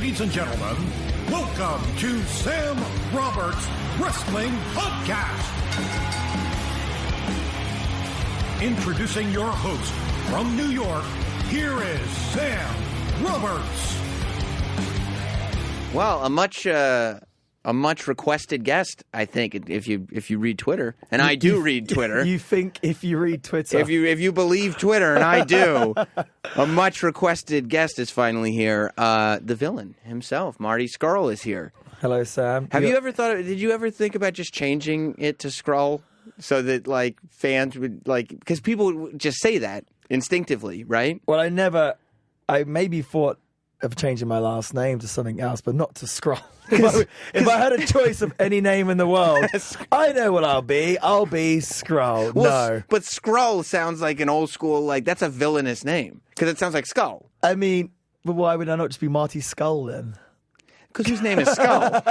Ladies and gentlemen, welcome to Sam Roberts Wrestling Podcast. Introducing your host from New York, here is Sam Roberts. Well, a much requested guest, I think, if you read Twitter, and I do read Twitter. You think if you read Twitter, if you believe Twitter, and I do, a much requested guest is finally here. The villain himself, Marty Scurll, is here. Hello, Sam. Did you ever think about just changing it to Scurll so that like fans would because people would just say that instinctively, right? Well, I maybe thought of changing my last name to something else, but not to Scurll. If I had a choice of any name in the world, I know what I'll be. I'll be Scurll. Well, no. But Scurll sounds like an old school, that's a villainous name. Because it sounds like Skull. I mean, but why would I not just be Marty Scurll then? Because whose name is Skull?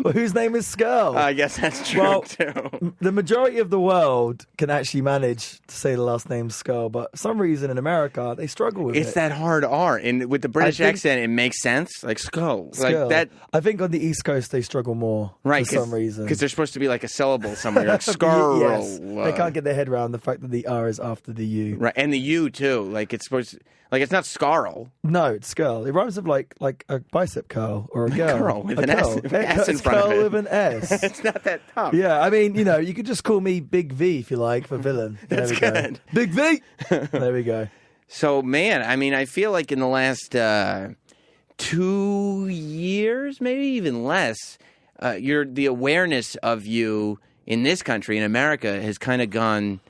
Well, whose name is Scurll? I guess that's true, too. The majority of the world can actually manage to say the last name Scurll, but for some reason in America, they struggle with it. It's that hard R. And with the British accent, it makes sense. Like Skull. Like that. I think on the East Coast, they struggle more for some reason. Because they're supposed to be like a syllable somewhere. Like Scurll. Yes. They can't get their head around the fact that the R is after the U. Right. And the U, too. Like, it's supposed to... Like, it's not Scurll. No, it's Scurll. It rhymes with like a bicep curl or a girl. Curl with an S in front of it. Curl with an S. It's not that tough. Yeah, I mean, you could just call me Big V if you like for villain. That's good. Big V! There we go. So, man, I mean, I feel like in the last 2 years, maybe even less, the awareness of you in this country, in America, has kind of gone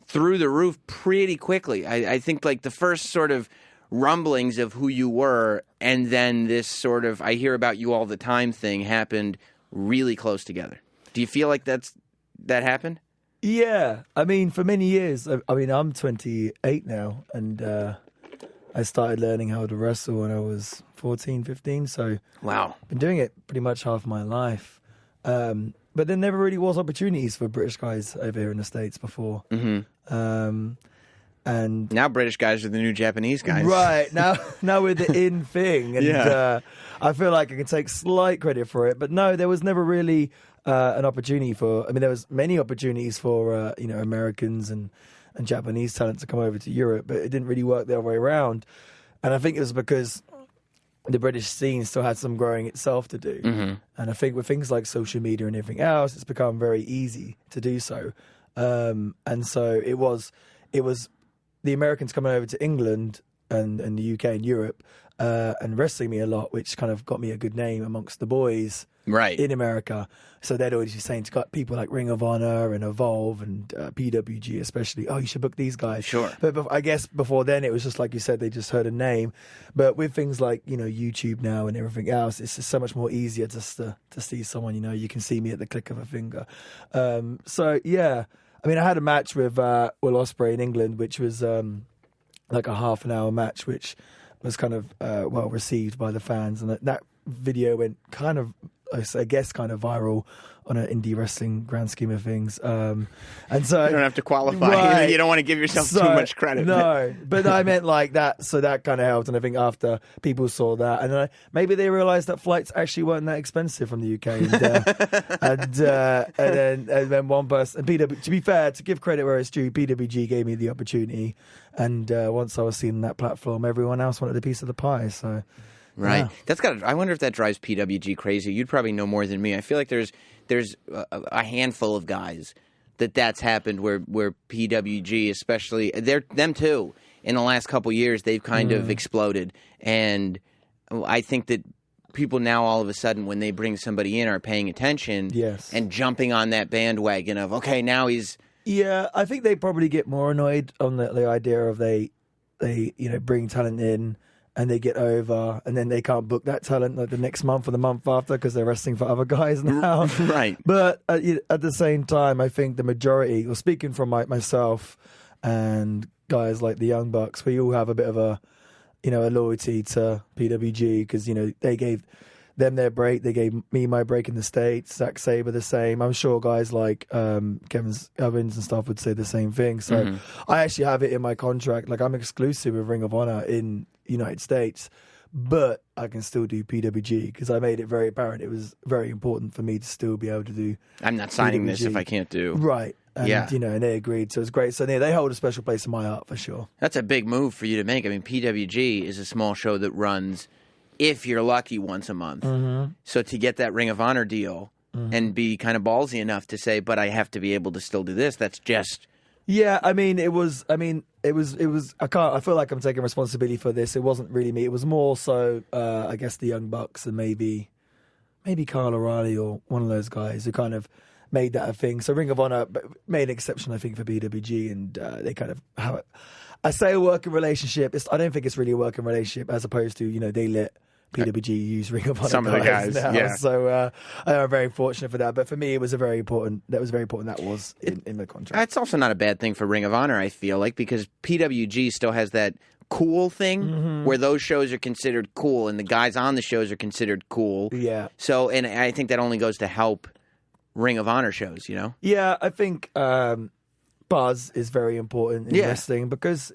through the roof pretty quickly. I think like the first sort of rumblings of who you were and then this sort of I hear about you all the time thing happened really close together. Do you feel like that happened? Yeah. I mean, for many years, I'm 28 now and I started learning how to wrestle when I was 14, 15. So wow. I've been doing it pretty much half my life. But there never really was opportunities for British guys over here in the States before. Mm-hmm. And now British guys are the new Japanese guys. Right. Now we're the in thing. And yeah. I feel like I can take slight credit for it. But no, there was never really an opportunity there was many opportunities for, Americans and Japanese talent to come over to Europe, but it didn't really work the other way around. And I think it was because the British scene still had some growing itself to do. Mm-hmm. And I think with things like social media and everything else, it's become very easy to do so. And so it was the Americans coming over to England and the UK and Europe and wrestling me a lot, which kind of got me a good name amongst the boys in America. So they'd always be saying to people like Ring of Honor and Evolve and PWG especially, oh, you should book these guys. Sure. But I guess before then it was just like you said, they just heard a name. But with things like, YouTube now and everything else, it's just so much more easier just to see someone, you can see me at the click of a finger. So, yeah. I mean, I had a match with Will Ospreay in England, which was like a half an hour match, which was kind of well received by the fans. And that video went kind of viral on an indie wrestling grand scheme of things. And so you don't have to qualify. Right. You don't want to give yourself too much credit. No, but I meant like that. So that kind of helped. And I think after people saw that, and then maybe they realized that flights actually weren't that expensive from the UK. And then one person, and to be fair, to give credit where it's due, PWG gave me the opportunity. And once I was seen on that platform, everyone else wanted a piece of the pie. So. Right. Yeah. I wonder if that drives PWG crazy. You'd probably know more than me. I feel like there's a handful of guys that's happened where PWG, especially them too, in the last couple years, they've kind of exploded. And I think that people now all of a sudden, when they bring somebody in, are paying attention and jumping on that bandwagon of, okay, now he's... Yeah, I think they probably get more annoyed on the idea of they bring talent in and they get over, and then they can't book that talent like the next month or the month after because they're wrestling for other guys now. Right. But at the same time, I think the majority, or speaking from myself and guys like the Young Bucks, we all have a bit of a loyalty to PWG because, they gave them their break. They gave me my break in the States. Zack Sabre the same. I'm sure guys like Kevin Owens and stuff would say the same thing. So I actually have it in my contract. Like I'm exclusive with Ring of Honor in United States, but I can still do PWG because I made it very apparent it was very important for me to still be able to do I'm not signing PWG. this if I can't do. Right. And, Yeah. and they agreed, so it's great. So they hold a special place in my heart for sure. That's a big move for you to make. I mean, PWG is a small show that runs, if you're lucky, once a month. Mm-hmm. So to get that Ring of Honor deal and be kind of ballsy enough to say, but I have to be able to still do this, that's just... Yeah, I feel like I'm taking responsibility for this. It wasn't really me. It was more so, I guess, the Young Bucks and maybe Kyle O'Reilly or one of those guys who kind of made that a thing. So Ring of Honor made an exception, I think, for BWG, and they kind of have it. I say a working relationship. I don't think it's really a working relationship, as opposed to they let PWG use Ring of Honor. Some of the guys, now. yeah. So I'm very fortunate for that. But for me, it was very important. That was very important. That was in the contract. It's also not a bad thing for Ring of Honor, I feel like, because PWG still has that cool thing where those shows are considered cool and the guys on the shows are considered cool. Yeah. So, and I think that only goes to help Ring of Honor shows, Yeah, I think buzz is very important in wrestling because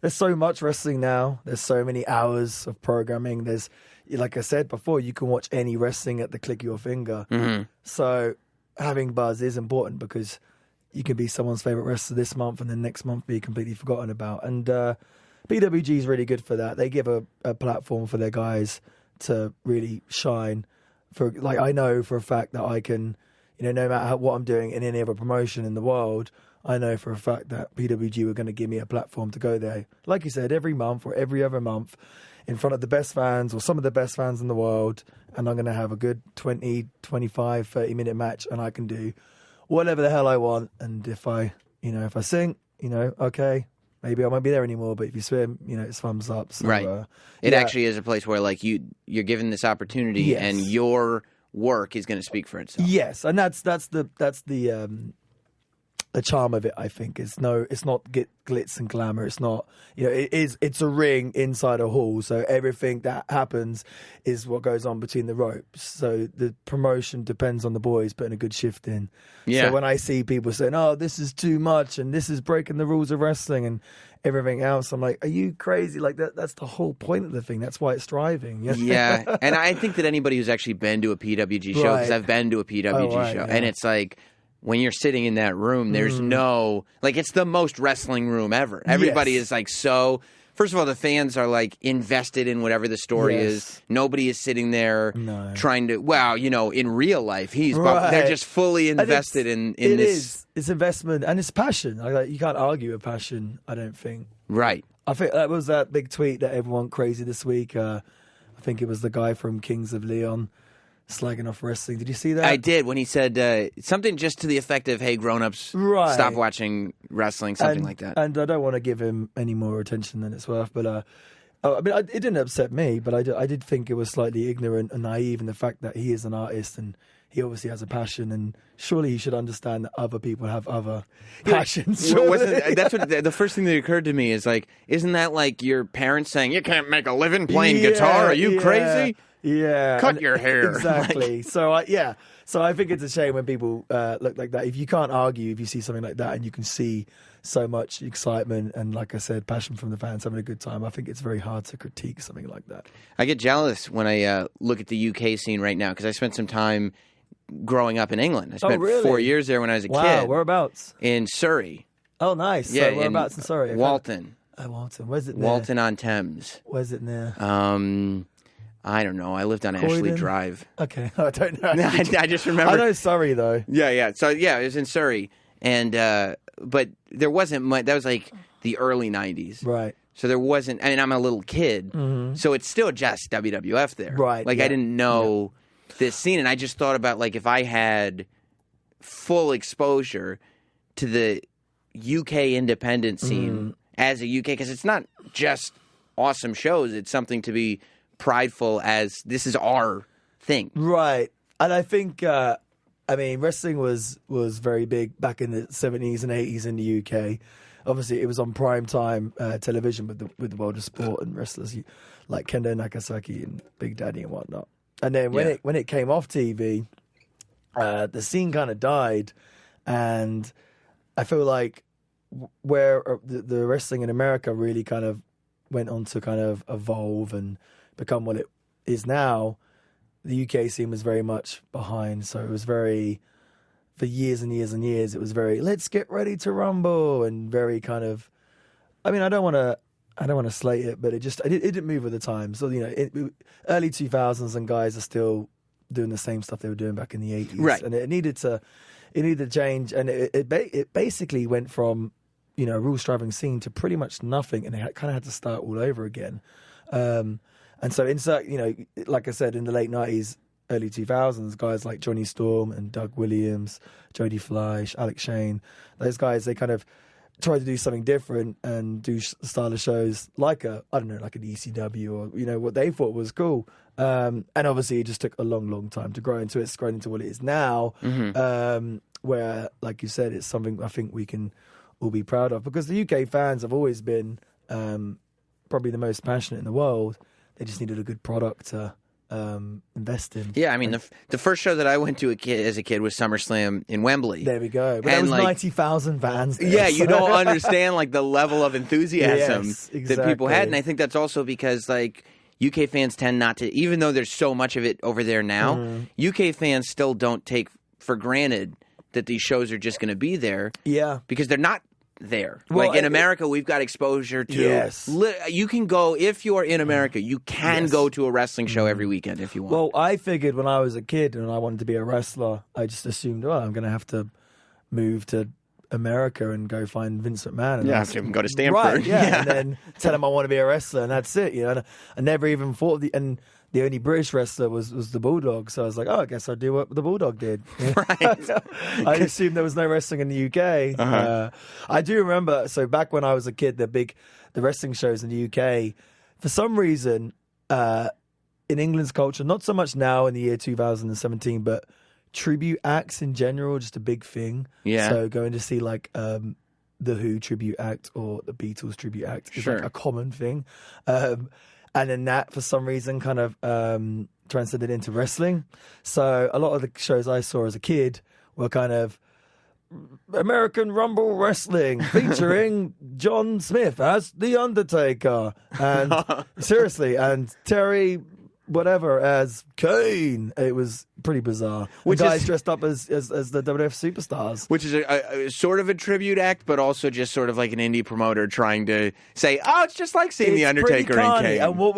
there's so much wrestling now. There's so many hours of programming. There's, like I said before, you can watch any wrestling at the click of your finger. Mm-hmm. So having buzz is important because you can be someone's favorite wrestler this month and then next month be completely forgotten about. And BWG is really good for that. They give a platform for their guys to really shine. I know for a fact that I can, no matter what I'm doing in any other promotion in the world, I know for a fact that PWG were going to give me a platform to go there. Like you said, every month or every other month in front of the best fans or some of the best fans in the world, and I'm going to have a good 20, 25, 30-minute match, and I can do whatever the hell I want. And if I sink, okay, maybe I won't be there anymore, but if you swim, it's thumbs up. So, right. It actually is a place where you're given this opportunity and your work is going to speak for itself. Yes, and that's the charm of it, I think. It's not glitz and glamour. It's not, it's a ring inside a hall. So everything that happens is what goes on between the ropes. So the promotion depends on the boys putting a good shift in. Yeah. So when I see people saying, oh, this is too much and this is breaking the rules of wrestling and everything else, I'm like, are you crazy? Like that's the whole point of the thing. That's why it's thriving. Yeah. And I think that anybody who's actually been to a PWG show, because I've been to a PWG show, and it's like, when you're sitting in that room, there's no... it's the most wrestling room ever. Everybody is so... First of all, the fans are invested in whatever the story is. Nobody is sitting there trying to... Well, in real life, they're just fully invested in this. It's investment and it's passion. You can't argue with passion, I don't think. Right. I think that was that big tweet that everyone went crazy this week. I think it was the guy from Kings of Leon slagging off wrestling. Did you see that? I did, when he said something just to the effect of, hey, grown-ups, stop watching wrestling, something like that. And I don't want to give him any more attention than it's worth, but it didn't upset me, but I did think it was slightly ignorant and naive in the fact that he is an artist and he obviously has a passion, and surely he should understand that other people have other passions. That's what the first thing that occurred to me is isn't that like your parents saying, you can't make a living playing guitar? Are you crazy? Yeah, cut your hair. Exactly. So I think it's a shame when people look like that. If you can't argue, if you see something like that, and you can see so much excitement and, like I said, passion from the fans having a good time, I think it's very hard to critique something like that. I get jealous when I look at the UK scene right now because I spent some time growing up in England. I spent 4 years there when I was a kid. Wow, whereabouts? In Surrey. Oh, nice. Yeah, so whereabouts in Surrey? Walton. Oh, Walton. Where's it near? Walton on Thames. Where's it near? I don't know. I lived on Ashley Drive. Okay. I don't know. I just remember. I know Surrey, though. Yeah. So, it was in Surrey. And, but there wasn't much. That was the early 90s. Right. So there wasn't, I'm a little kid. Mm-hmm. So it's still just WWF there. Right. I didn't know this scene. And I just thought about, if I had full exposure to the UK independent scene as a UK, because it's not just awesome shows. It's something to be prideful as this is our thing. Right. And I think, wrestling was very big back in the 70s and 80s in the UK. Obviously, it was on prime time television with the world of sport and wrestlers like Kendo Nagasaki and Big Daddy and whatnot. And then when it came off TV, the scene kind of died. And I feel like where the wrestling in America really kind of went on to kind of evolve and become what it is now, the UK scene was very much behind. So it was very, for years and years and years, it was very, let's get ready to rumble, and very kind of, I mean, I don't want to slate it, but it didn't move with the time. So, early 2000s and guys are still doing the same stuff they were doing back in the 80s. Right. And it needed to change. And it basically went from, a rule-striving scene to pretty much nothing. And they kind of had to start all over again. And so insert, like I said, in the late 90s, early 2000s, guys like Johnny Storm and Doug Williams, Jody Fleisch, Alex Shane, those guys, they kind of tried to do something different and do style of shows like an ECW or, what they thought was cool. And obviously it just took a long, long time to grow into it. It's grown into what it is now, where, like you said, it's something I think we can all be proud of, because the UK fans have always been probably the most passionate in the world. They just needed a good product to invest in. Yeah, I mean, the first show that I went to as a kid was SummerSlam in Wembley. There we go. But there was 90,000 fans there. Yeah, you don't understand the level of enthusiasm that people had. And I think that's also because UK fans tend not to, even though there's so much of it over there now, UK fans still don't take for granted that these shows are just going to be there. Yeah. Because they're not there. Well, in America, we've got exposure to... Yes. You can go, if you're in America, you can go to a wrestling show every weekend if you want. Well, I figured when I was a kid and I wanted to be a wrestler, I just assumed, I'm going to have to move to America and go find Vince McMahon. And have to go to Stanford. Right, yeah. And then tell him I want to be a wrestler, and that's it. And I never even thought and the only British wrestler was the Bulldog. So I was like, I guess I'll do what the Bulldog did. Right. I assumed there was no wrestling in the UK. I do remember, so back when I was a kid, the wrestling shows in the UK, for some reason, in England's culture, not so much now in the year 2017, but tribute acts in general, just a big thing. Yeah. So going to see the Who tribute act or the Beatles tribute act is a common thing. And then that, for some reason, kind of transcended into wrestling. So a lot of the shows I saw as a kid were kind of American Rumble Wrestling featuring John Smith as The Undertaker. And seriously, and Terry whatever as Kane. It was pretty bizarre. Which guys dressed up as the WWF superstars. Which is a sort of a tribute act, but also just sort of like an indie promoter trying to say, it's just like seeing The Undertaker and Kane. And what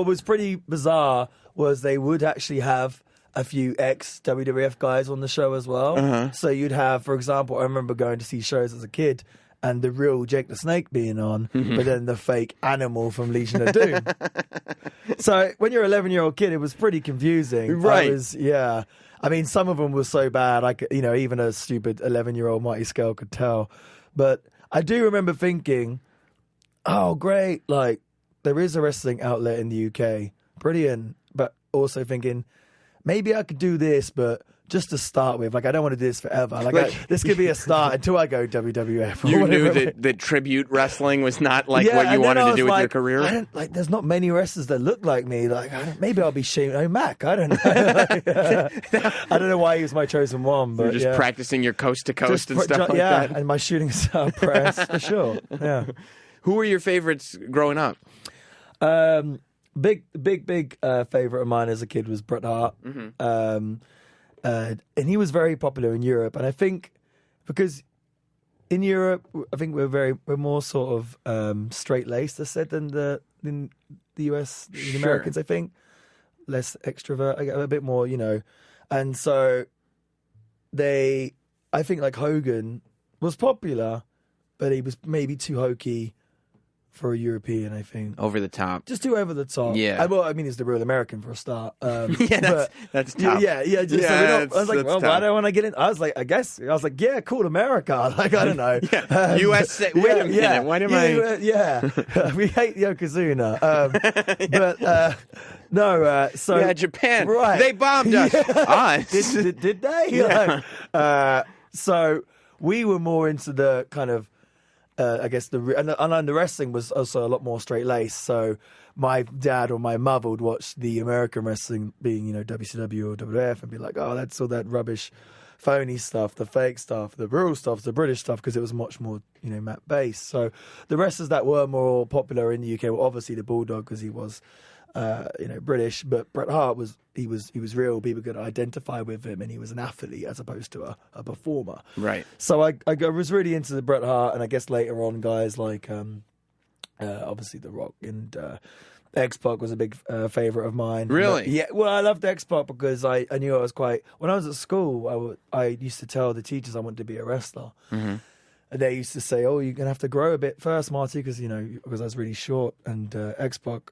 was pretty bizarre was they would actually have a few ex-WWF guys on the show as well. So you'd have, for example, I remember going to see shows as a kid and the real Jake the Snake being on, but then the fake Animal from Legion of Doom. So when you're an 11-year-old kid, it was pretty confusing. Right. I mean, some of them were so bad, even a stupid 11-year-old Marty Scurll could tell. But I do remember thinking, oh, great, there is a wrestling outlet in the UK. Brilliant. But also thinking, maybe I could do this, but just to start with, I don't want to do this forever. This could be a start until I go WWF. You knew that tribute wrestling was not what you wanted to do with your career? There's not many wrestlers that look like me. Maybe I'll be Shane Mac. I don't know. I don't know why he was my chosen one. But you're just practicing your coast to coast and stuff like that. Yeah, and my shooting star press for sure. Yeah. Who were your favorites growing up? Big favorite of mine as a kid was Bret Hart. And he was very popular in Europe, and I think because in Europe, I think we're more sort of straight laced, as said, than the US, the Americans. I think less extrovert, a bit more, and so I think Hogan was popular, but he was maybe too hokey for a European, I think. Over the top. Just too over the top. Yeah. He's the real American for a start. That's tough. I was like, why don't I get in? I was like, yeah, cool, America. I don't know. US, wait a minute, why am I? Yeah, we hate Yokozuna. So Japan. Right. They bombed us. Did they? Yeah. So we were more into the kind of, I guess the wrestling was also a lot more straight laced. So my dad or my mother would watch the American wrestling, being WCW or WWF, and be like, "Oh, that's all that rubbish phony stuff, the fake stuff, the real stuff, the British stuff, because it was much more, Matt based. So the wrestlers that were more popular in the UK were obviously the Bulldog, because he was, British, but Bret Hart was real. People could identify with him, and he was an athlete as opposed to a performer. Right. So I was really into the Bret Hart, and I guess later on guys like obviously The Rock and X-Pac was a big favourite of mine. Really? But, yeah. Well, I loved X-Pac because I knew I was quite. When I was at school, I used to tell the teachers I wanted to be a wrestler. Mm-hmm. And they used to say, "Oh, you're gonna have to grow a bit first, Marty," because I was really short. And X-Pac.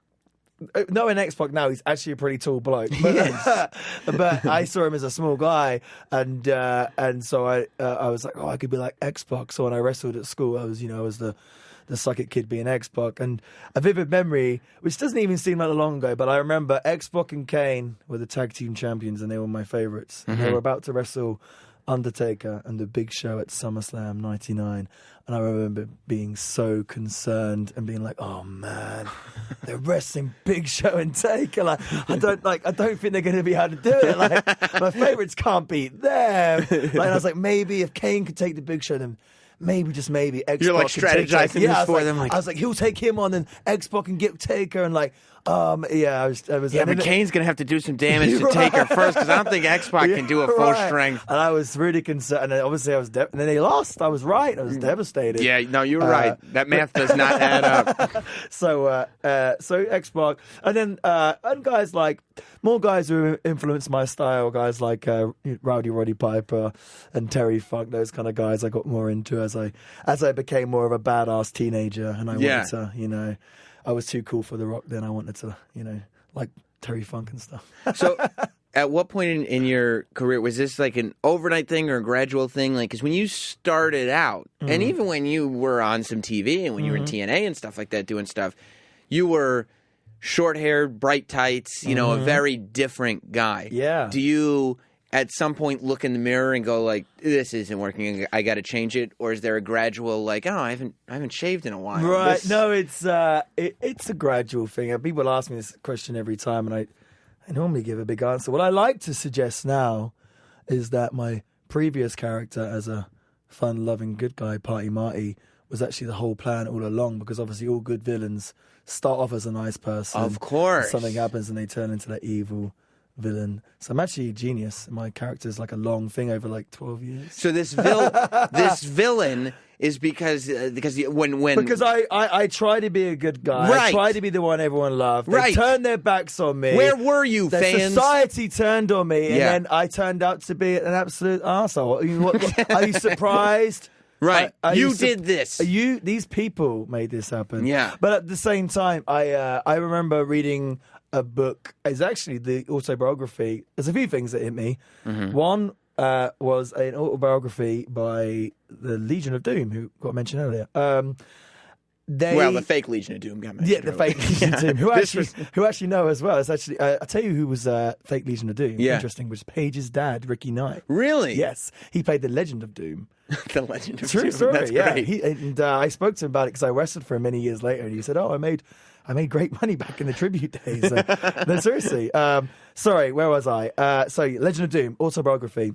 Knowing X-Pac now, he's actually a pretty tall bloke. But, Yes. but I saw him as a small guy, and so I was like, oh, I could be like X-Pac. So when I wrestled at school, I was the suck-it kid being X-Pac. And a vivid memory, which doesn't even seem that long ago, but I remember X-Pac and Kane were the tag team champions, and they were my favourites. Mm-hmm. And they were about to wrestle Undertaker and the Big Show at SummerSlam '99, and I remember being so concerned and being like, "Oh man, they're wrestling Big Show and Taker. Like, I don't think they're going to be able to do it. Like, my favourites can't beat them." Like, and I was like, maybe if Kane could take the Big Show, then maybe just maybe X-Pac. You're like could take strategizing Taker. this for them. Like, I was like, he'll take him on, and X-Pac can get Taker, and like. I was. Yeah, but Kane's going to have to do some damage to Taker first, because I don't think X-Pac can do a full strength. And I was really concerned. And obviously I was and then they lost. I was right. I was devastated. Yeah, no, you were right. That math does not add up. So X-Pac. And then and guys like, more guys who influenced my style, guys like Rowdy Roddy Piper and Terry Funk, those kind of guys I got more into as I became more of a badass teenager, and I wanted to, I was too cool for The Rock then. I wanted to, like Terry Funk and stuff. So at what point in your career, was this like an overnight thing or a gradual thing? Like, because when you started out, and even when you were on some TV and when you were in TNA and stuff like that doing stuff, you were short-haired, bright tights, a very different guy. Yeah. Do you at some point look in the mirror and go like, this isn't working, I got to change it? Or is there a gradual like, oh, I haven't shaved in a while? Right. No, it's a gradual thing. People ask me this question every time, and I normally give a big answer. What I like to suggest now is that my previous character as a fun-loving good guy, Party Marty, was actually the whole plan all along, because obviously all good villains start off as a nice person. Of course. Something happens and they turn into that evil villain. So I'm actually a genius. My character is like a long thing over like 12 years. So this villain is because I try to be a good guy. Right. I try to be the one everyone loved. They Right. turned their backs on me. Where were you, The fans? society turned on me, and Yeah. then I turned out to be an absolute arsehole. Are you surprised? Right. Are You you did this. These people made this happen. Yeah. But at the same time, I remember reading a book. It's actually the autobiography. There's a few things that hit me. Mm-hmm. One was an autobiography by the Legion of Doom, who got mentioned earlier. The fake Legion of Doom got mentioned. Yeah, the earlier. fake Legion of Doom, who actually know as well. It's actually I'll tell you who was fake Legion of Doom. Yeah. Interesting, was Paige's dad, Ricky Knight. Really? Yes, he played the Legend of Doom. The Legend of True Doom. story. That's yeah. great. I spoke to him about it because I wrestled for him many years later, and he said, "Oh, I made great money back in the tribute days." No, seriously. Sorry, where was I? So, Legend of Doom autobiography.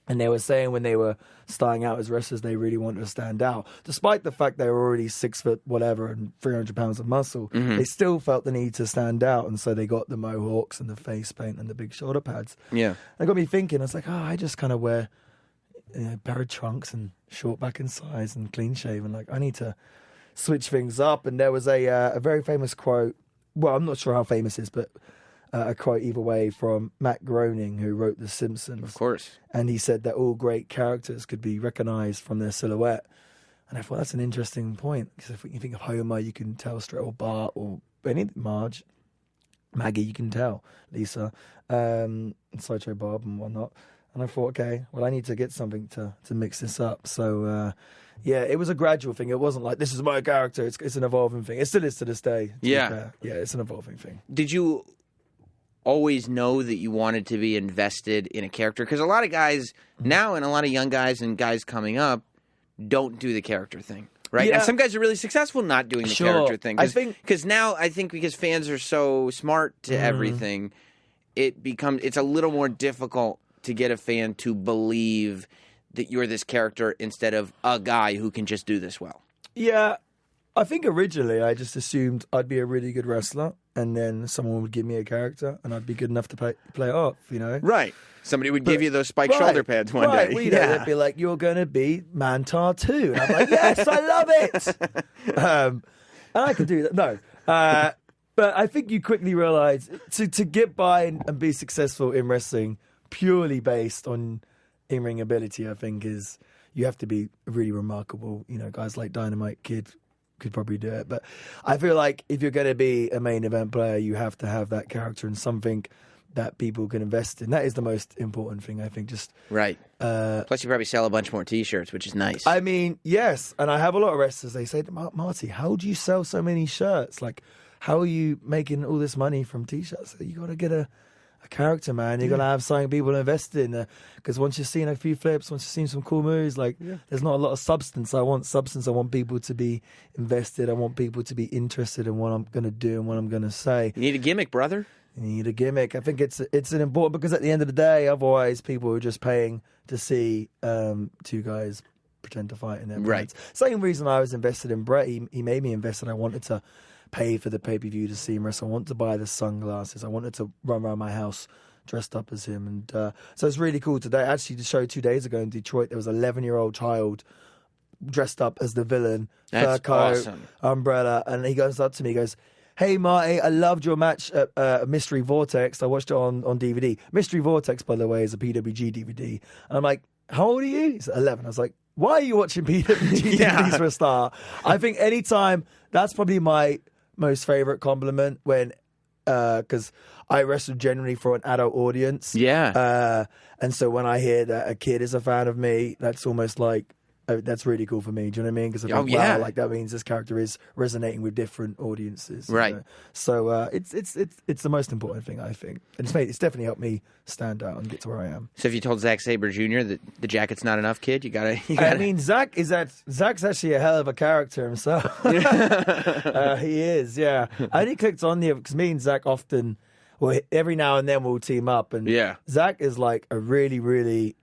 And they were saying when they were starting out as wrestlers, they really wanted to stand out. Despite the fact they were already 6 foot whatever and 300 pounds of muscle, they still felt the need to stand out. And so they got the mohawks and the face paint and the big shoulder pads. Yeah. That got me thinking. I was like, I just kind of wear a pair of trunks and short back in size and clean shaven. Like, I need to switch things up. And there was a very famous quote. Well, I'm not sure how famous it is, but a quote either way from Matt Groening, who wrote The Simpsons. Of course. And he said that all great characters could be recognized from their silhouette. And I thought that's an interesting point, because if you think of Homer, you can tell straight, or Bart, or Marge, Maggie, you can tell, Lisa, and Sideshow Bob and whatnot. And I thought, okay, well, I need to get something to mix this up. So, yeah, it was a gradual thing. It wasn't like, this is my character. It's an evolving thing. It still is to this day. Yeah. Yeah, it's an evolving thing. Did you always know that you wanted to be invested in a character? Because a lot of guys now, and a lot of young guys and guys coming up, don't do the character thing, right? Yeah. And some guys are really successful not doing the Sure. character thing. Because because fans are so smart to everything, it's a little more difficult to get a fan to believe that you're this character instead of a guy who can just do this well? Yeah, I think originally I just assumed I'd be a really good wrestler, and then someone would give me a character, and I'd be good enough to play it off, you know? Right. Somebody would give you those spiked shoulder pads one day. Well, they'd be like, you're going to be Mantar too. And I'm like, yes, I love it. And I could do that. No. But I think you quickly realize to get by and be successful in wrestling purely based on in-ring ability, I think is you have to be really remarkable. You know, guys like Dynamite Kid could probably do it. But I feel like if you're going to be a main event player, you have to have that character and something that people can invest in. That is the most important thing, I think. Just right. Plus, you probably sell a bunch more T-shirts, which is nice. I mean, yes. And I have a lot of wrestlers, they say, Marty, how do you sell so many shirts? Like, how are you making all this money from T-shirts? You got to get a character, man. You got to have something people invest in. Because once you've seen a few flips, once you've seen some cool moves, there's not a lot of substance. I want substance. I want people to be invested. I want people to be interested in what I'm going to do and what I'm going to say. You need a gimmick, brother. You need a gimmick. I think it's an important, because at the end of the day, otherwise people are just paying to see two guys pretend to fight in their brands. Right. Same reason I was invested in Brett. He made me invested. I wanted to pay for the pay-per-view to see him wrestle. I wanted to buy the sunglasses. I wanted to run around my house dressed up as him. And so it's really cool today. Actually, the show 2 days ago in Detroit, there was an 11-year-old child dressed up as the villain. That's fur coat, awesome. Umbrella. And he goes up to me, he goes, "Hey, Marty, I loved your match at Mystery Vortex. I watched it on DVD. Mystery Vortex, by the way, is a PWG DVD. And I'm like, how old are you? He's 11. I was like, why are you watching PWG DVDs for a start? I think anytime, that's probably my most favorite compliment when, because I wrestle generally for an adult audience. Yeah. And so when I hear that a kid is a fan of me, that's almost like, that's really cool for me. Do you know what I mean? Because I think, wow, like that means this character is resonating with different audiences. Right. You know? So it's the most important thing, I think. And it's definitely helped me stand out and get to where I am. So if you told Zack Sabre Jr. that the jacket's not enough, kid, you gotta. I mean, Zack's actually a hell of a character himself. He is, yeah. I only clicked on the, because me and Zack often, well, every now and then we'll team up, and Zack is like a really, really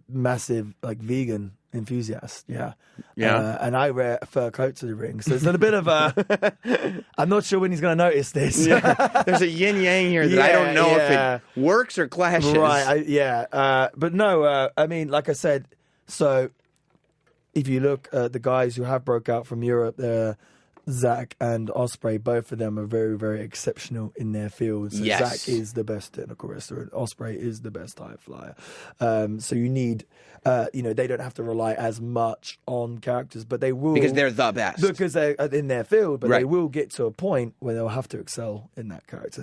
massive like vegan enthusiast, and I wear a fur coat to the ring, so it's a bit of a I'm not sure when he's going to notice this. There's a yin yang here that I don't know if it works or clashes. Right, but no, I mean, like I said, so if you look at the guys who have broke out from Europe, Zack and Ospreay, both of them are very, very exceptional in their fields. So Zack is the best technical wrestler, and Ospreay is the best high flyer. So you need, they don't have to rely as much on characters, but they will, because they're the best, because they're in their field. But they will get to a point where they'll have to excel in that character.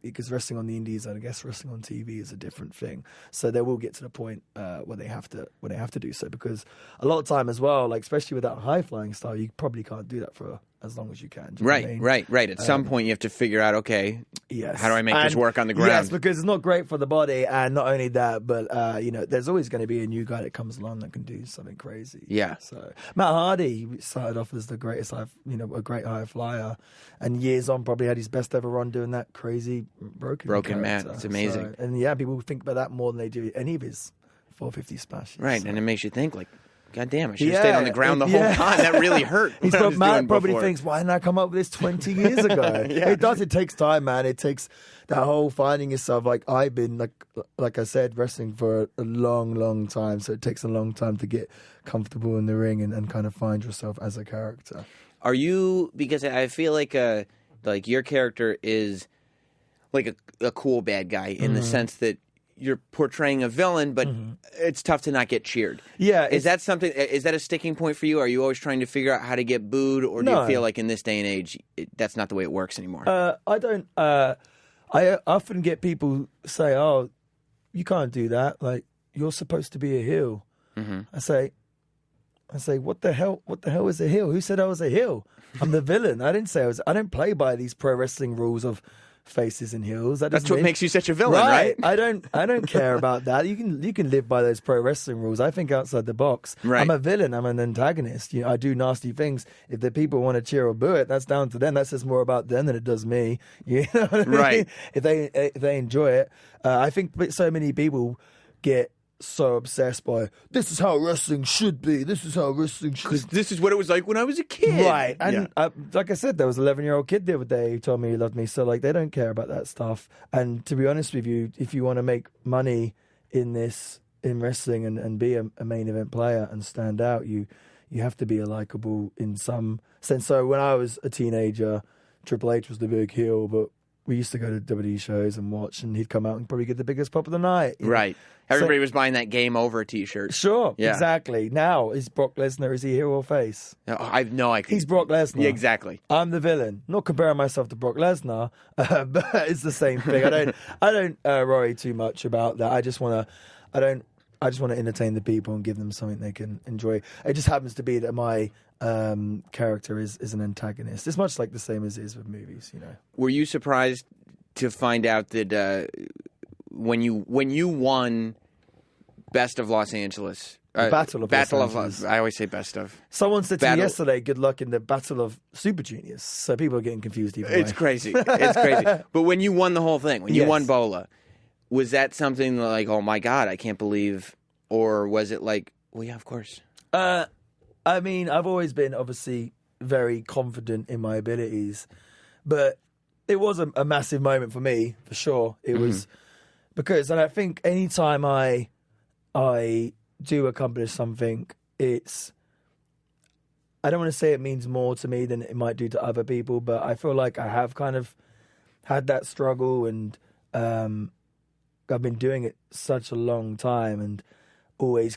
Because wrestling on the indies, and I guess wrestling on TV is a different thing. So they will get to the point where they have to do so. Because a lot of time as well, like especially with that high flying style, you probably can't do that for as long as you can. Do you know what I mean? Right. At some point, you have to figure out, okay, how do I make this work on the ground? Yes, because it's not great for the body, and not only that, but there's always going to be a new guy that comes along that can do something crazy. Yeah. So Matt Hardy started off as the greatest, a great high flyer, and years on probably had his best ever run doing that crazy broken man. It's amazing. So, and people think about that more than they do any of his 450 splashes. Right, and it makes you think like, God damn, I should have stayed on the ground the whole time. That really hurt. Matt probably thinks, why didn't I come up with this 20 years ago? It does. It takes time, man. It takes that whole finding yourself. Like I've been, like I said, wrestling for a long, long time. So it takes a long time to get comfortable in the ring and kind of find yourself as a character. Are you, because I feel like your character is like a cool bad guy in the sense that you're portraying a villain, but it's tough to not get cheered. Yeah. Is that a sticking point for you? Are you always trying to figure out how to get booed, or do you feel like in this day and age, that's not the way it works anymore? I don't. I often get people say, oh, you can't do that. Like, you're supposed to be a heel. Mm-hmm. I say, what the hell is a heel? Who said I was a heel? I'm the villain. I didn't say I was. I don't play by these pro wrestling rules of faces and heels. That's what makes you such a villain, right? I don't care about that. You can live by those pro wrestling rules. I think outside the box. Right. I'm a villain. I'm an antagonist. I do nasty things. If the people want to cheer or boo it, that's down to them. That says more about them than it does me. You know what I mean? Right. If they enjoy it, I think so many people get so obsessed by this is how wrestling should be. This is how wrestling should be. Because this is what it was like when I was a kid. Right. And like I said, there was an 11-year-old kid the other day who told me he loved me. So, like, they don't care about that stuff. And to be honest with you, if you want to make money in wrestling and be a main event player and stand out, you have to be a likable in some sense. So when I was a teenager, Triple H was the big heel, but we used to go to WWE shows and watch, and he'd come out and probably get the biggest pop of the night. Right. Everybody was buying that Game Over t-shirt. Sure, exactly. Now, is Brock Lesnar, is he heel or face? I've no idea. He's Brock Lesnar. Yeah, exactly. I'm the villain. Not comparing myself to Brock Lesnar, but it's the same thing. I don't worry too much about that. I just want to entertain the people and give them something they can enjoy. It just happens to be that my character is an antagonist. It's much like the same as it is with movies, you know. Were you surprised to find out that when you won Best of Los Angeles, Battle of Los Angeles. I always say Best of. Someone said to me yesterday, "Good luck in the Battle of Super Juniors." So people are getting confused. It's crazy. It's crazy. But when you won the whole thing, when you won Bola, was that something like, oh my God, I can't believe, or was it like, well, yeah, of course? I mean, I've always been obviously very confident in my abilities, but it was a massive moment for me, for sure. It was because, and I think anytime I do accomplish something, I don't want to say it means more to me than it might do to other people, but I feel like I have kind of had that struggle, and I've been doing it such a long time, and always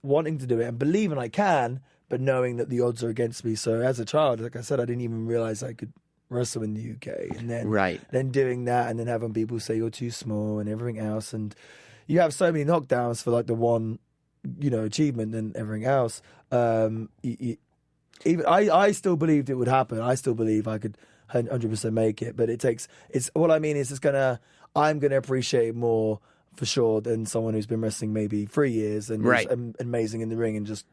wanting to do it and believing I can, but knowing that the odds are against me. So as a child, like I said, I didn't even realize I could wrestle in the UK, and then doing that, and then having people say you're too small and everything else, and you have so many knockdowns for like the one, you know, achievement and everything else. Even I still believed it would happen. I still believe I could 100% make it, but what I mean is I'm gonna appreciate it more for sure than someone who's been wrestling maybe 3 years and is amazing in the ring and just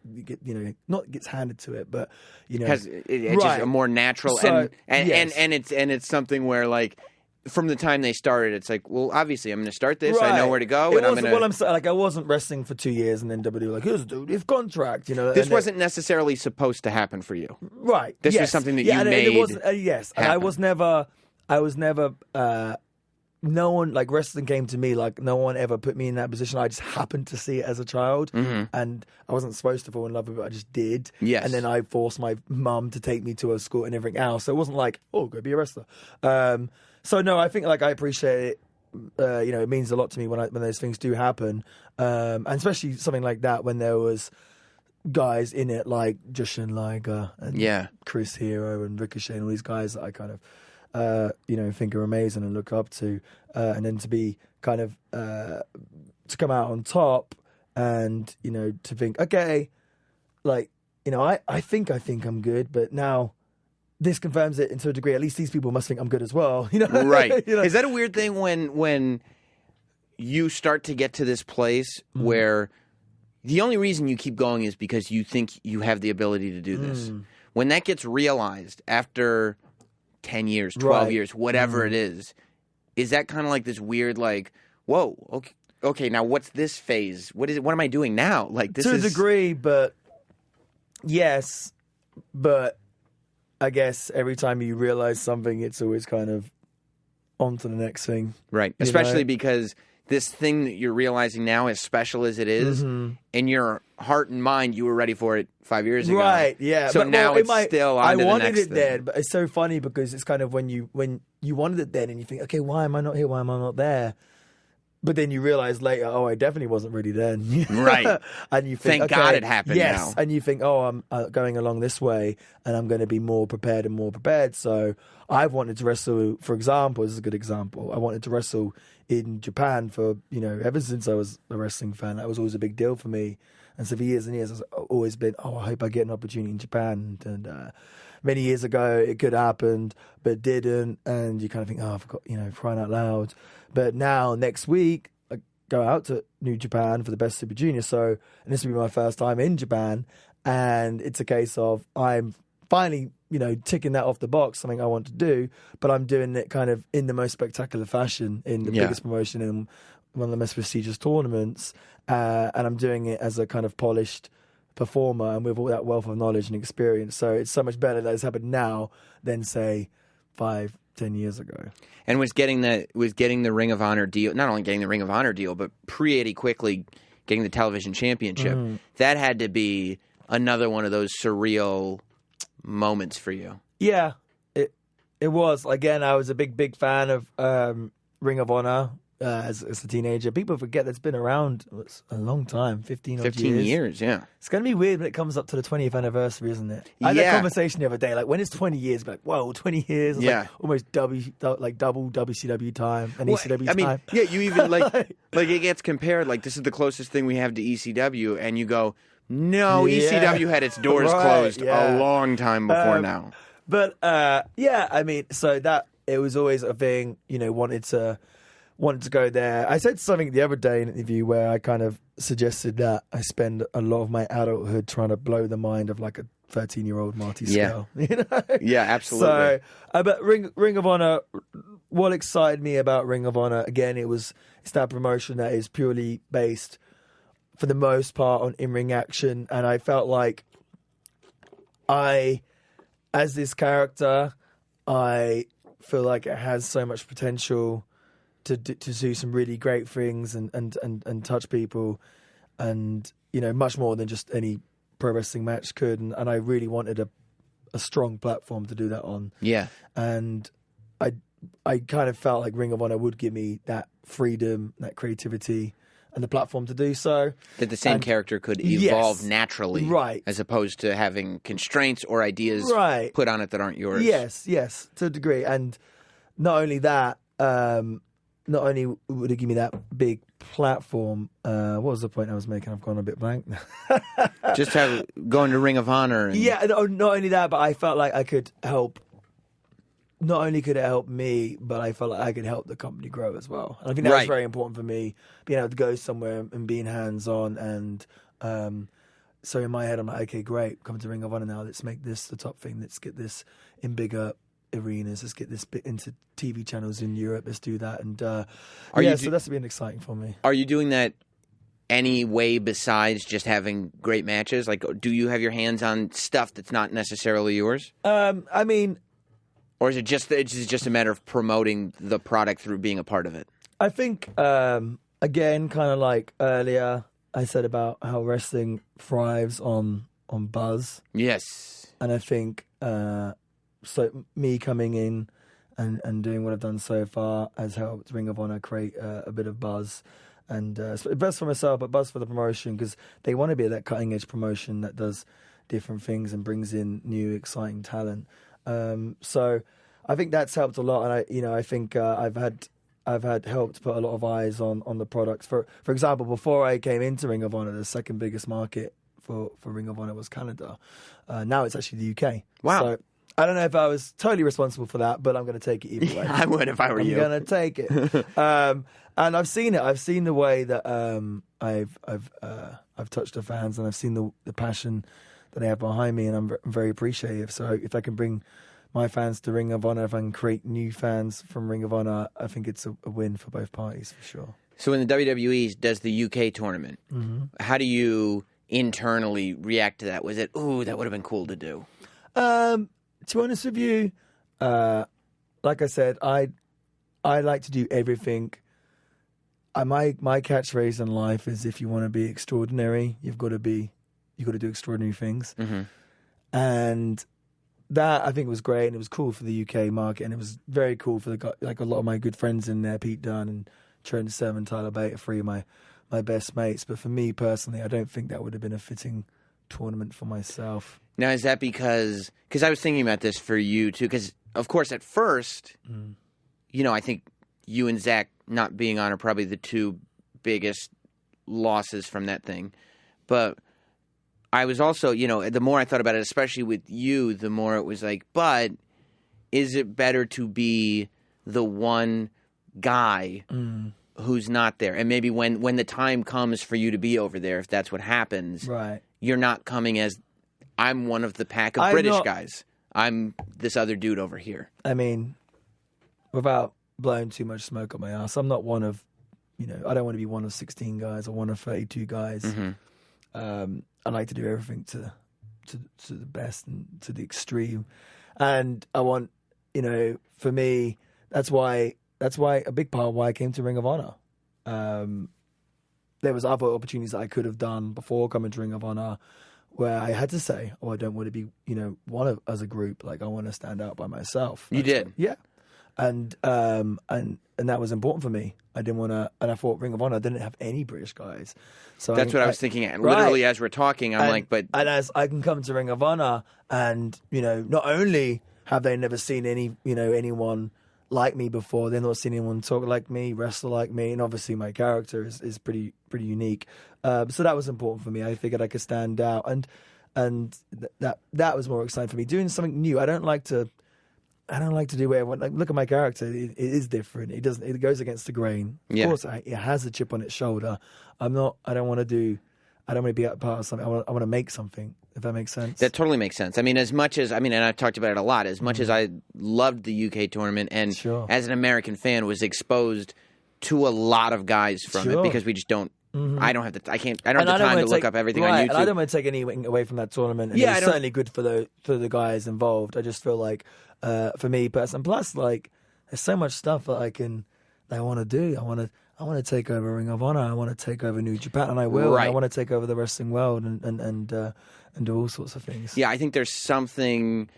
not gets handed to it, but it's just a more natural, so, and it's something where, like, from the time they started, it's like, well, obviously I'm going to start this. I know where to go, and I'm going to. Well, I'm saying, like, I wasn't wrestling for 2 years, and then WWE were like, here's a dude, if contract, This wasn't necessarily supposed to happen for you, right? This was something that you made. Yes, and I was never. No one, like, wrestling came to me, like, no one ever put me in that position. I just happened to see it as a child, and I wasn't supposed to fall in love with it, I just did. Yes. And then I forced my mum to take me to a school and everything else. So it wasn't like, oh, go be a wrestler. So no, I think, like, I appreciate it. It means a lot to me when those things do happen, and especially something like that when there was guys in it like Jushin Liger and Chris Hero and Ricochet and all these guys that I kind of think are amazing and look up to, and then to be kind of to come out on top, and to think, okay, like, I think I'm good, but now this confirms it to a degree. At least these people must think I'm good as well. Right? Is that a weird thing when you start to get to this place where the only reason you keep going is because you think you have the ability to do this? When that gets realized after 10 years, 12 years, whatever it is that kind of like this weird, like, whoa, okay, now what's this phase? What am I doing now? Like, this to a degree, but yes, but I guess every time you realize something, it's always kind of on to the next thing. Right. Especially because this thing that you're realizing now, as special as it is, in your heart and mind, you were ready for it 5 years ago. Right, yeah. So now it's still on to the next thing. I wanted it then, but it's so funny because it's kind of when you wanted it then and you think, okay, why am I not here? Why am I not there? But then you realize later, oh, I definitely wasn't ready then. Right. And you think, thank God it happened now. And you think, oh, I'm going along this way and I'm going to be more prepared and more prepared. So I've wanted to wrestle, for example, this is a good example. I wanted to wrestle in Japan for, ever since I was a wrestling fan. That was always a big deal for me. And so for years and years, I've always been, I hope I get an opportunity in Japan. And many years ago, it could have happened, but didn't. And you kind of think, I forgot, crying out loud. But now, next week, I go out to New Japan for the Best Super Junior. And this will be my first time in Japan. And it's a case of I'm finally, ticking that off the box, something I want to do. But I'm doing it kind of in the most spectacular fashion, in the biggest promotion one of the most prestigious tournaments, and I'm doing it as a kind of polished performer and with all that wealth of knowledge and experience. So it's so much better that it's happened now than say 5-10 years ago. And was getting the Ring of Honor deal, not only getting the Ring of Honor deal, but pretty quickly getting the television championship. That had to be another one of those surreal moments for you. Yeah, it was. Again, I was a big fan of Ring of Honor as a teenager. People forget that's been around a long time, 15 years, yeah. It's going to be weird when it comes up to the 20th anniversary, isn't it? I had a conversation the other day, like, when is 20 years? Like, whoa, 20 years? It's like almost double WCW time and ECW time. Yeah, you even, like it gets compared, like, this is the closest thing we have to ECW, and you go, no, ECW had its doors closed a long time before now. But, I mean, so that, it was always a thing, wanted to go there. I said something the other day in an interview where I kind of suggested that I spend a lot of my adulthood trying to blow the mind of like a 13-year-old Marty Scurll. Yeah, absolutely. So, but Ring of Honor, what excited me about Ring of Honor, again, it's that promotion that is purely based, for the most part, on in-ring action. And I felt like as this character, I feel like it has so much potential to do some really great things and touch people, and much more than just any pro wrestling match could. And I really wanted a strong platform to do that on. Yeah, and I kind of felt like Ring of Honor would give me that freedom, that creativity, and the platform to do so. That the same character could evolve naturally, right? As opposed to having constraints or ideas put on it that aren't yours. Yes, to a degree. And not only that. Not only would it give me that big platform, what was the point I was making? I've gone a bit blank. Just going to Ring of Honor. Not only that, but I felt like I could help. Not only could it help me, but I felt like I could help the company grow as well. And I think that was very important for me, being able to go somewhere and being hands-on. And so in my head, I'm like, okay, great, come to Ring of Honor now. Let's make this the top thing. Let's get this in bigger arenas. Let's get this bit into TV channels in Europe. Let's do that. And so that's been exciting for me. Are you doing that any way besides just having great matches? Like, do you have your hands on stuff that's not necessarily yours? I mean, or is it just a matter of promoting the product through being a part of it? I think again, kind of like earlier, I said about how wrestling thrives on buzz. Yes, and I think. So me coming in and doing what I've done so far has helped Ring of Honor create a bit of buzz, and buzz for myself, but buzz for the promotion, because they want to be that cutting edge promotion that does different things and brings in new exciting talent. So I think that's helped a lot, and I think I've had helped put a lot of eyes on the products. For example, before I came into Ring of Honor, the second biggest market for Ring of Honor was Canada. Now it's actually the UK. Wow. So, I don't know if I was totally responsible for that, but I'm going to take it either way. I would if I were you. I'm going to take it. And I've seen it. I've seen the way that I've touched the fans, and I've seen the passion that they have behind me, and I'm very appreciative. So if I can bring my fans to Ring of Honor, if I can create new fans from Ring of Honor, I think it's a win for both parties, for sure. So when the WWE does the UK tournament, how do you internally react to that? Was it, ooh, that would have been cool to do? To be honest with you, like I said, I like to do everything. My catchphrase in life is, if you want to be extraordinary, you've got to do extraordinary things. And that, I think, was great, and it was cool for the UK market, and it was very cool for a lot of my good friends in there, Pete Dunne and Trent Seven, Tyler Bate, 3 of my best mates. But for me personally, I don't think that would have been a fitting tournament for myself. Now, is that because I was thinking about this for you too, because of course at first, I think you and Zach not being on are probably the 2 biggest losses from that thing. But I was also, the more I thought about it, especially with you, the more it was like, but is it better to be the one guy who's not there? And maybe when the time comes for you to be over there, if that's what happens, right, you're not coming as, I'm one of the pack of British guys. I'm this other dude over here. I mean, without blowing too much smoke up my ass, I'm not one of I don't want to be one of 16 guys or one of 32 guys. I like to do everything to the best and to the extreme, and I want, for me, that's why a big part of why I came to Ring of Honor. There was other opportunities that I could have done before coming to Ring of Honor, where I had to say, I don't want to be, one of as a group. Like, I want to stand out by myself. You did, yeah, and that was important for me. I didn't want to, and I thought Ring of Honor didn't have any British guys. So that's what I was thinking. Literally, as we're talking, I'm like, but and as I can come to Ring of Honor, and not only have they never seen anyone like me before, they've not seen anyone talk like me, wrestle like me, and obviously my character is pretty unique. So that was important for me. I figured I could stand out, and that was more exciting for me. Doing something new. I don't like to do what everyone, like, look at my character. It is different. It goes against the grain. Of course, it has a chip on its shoulder. I don't want to be a part of something. I want to make something, if that makes sense. That totally makes sense. I mean, and I've talked about it a lot, as much as I loved the UK tournament, and as an American fan was exposed to a lot lot from it, because we just don't, I don't have the time to look up everything on YouTube. And I don't want to take anything away from that tournament. And it's certainly good for the guys involved. I just feel like, for me personally, plus, like, there's so much stuff that I want to do. I want to take over Ring of Honor. I want to take over New Japan, and I will. Right. I want to take over the wrestling world and do all sorts of things. Yeah, I think there's something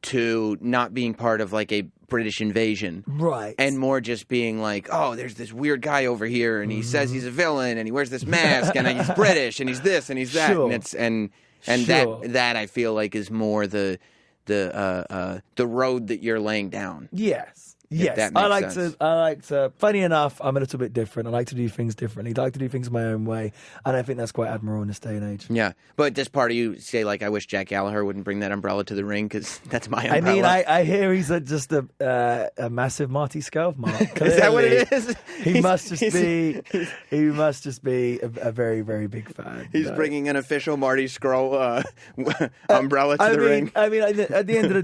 to not being part of, like, a British invasion. Right. And more just being like, oh, there's this weird guy over here, and he says he's a villain, and he wears this mask, and he's British, and he's this, and he's that. Sure. And it's that I feel like is more the road that you're laying down. Yes. Yes, I like to. Funny enough, I'm a little bit different. I like to do things differently. I like to do things my own way, and I think that's quite admirable in this day and age. Yeah, but does part of you say, like, I wish Jack Gallagher wouldn't bring that umbrella to the ring, because that's my umbrella? I mean, I hear he's just a massive Marty Scurll mark. Is that what it is? He must just be a very, very big fan. He's bringing an official Marty Scurll umbrella to the ring. I mean, at the end of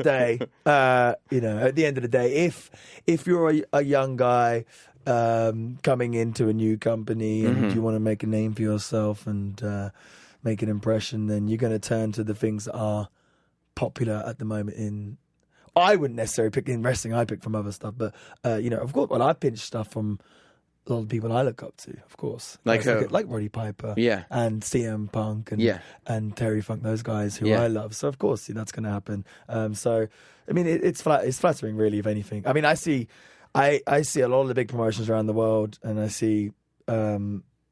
the day, if you're a young guy coming into a new company and you want to make a name for yourself and make an impression, then you're going to turn to the things that are popular at the moment. I wouldn't necessarily pick in wrestling. I pick from other stuff, but of course, I pinch stuff from a lot of people I look up to, of course, like Roddy Piper, and CM Punk, and Terry Funk, those guys who I love. So of course, that's going to happen. So I mean, it's flattering, really, if anything. I mean, I see a lot of the big promotions around the world, and I see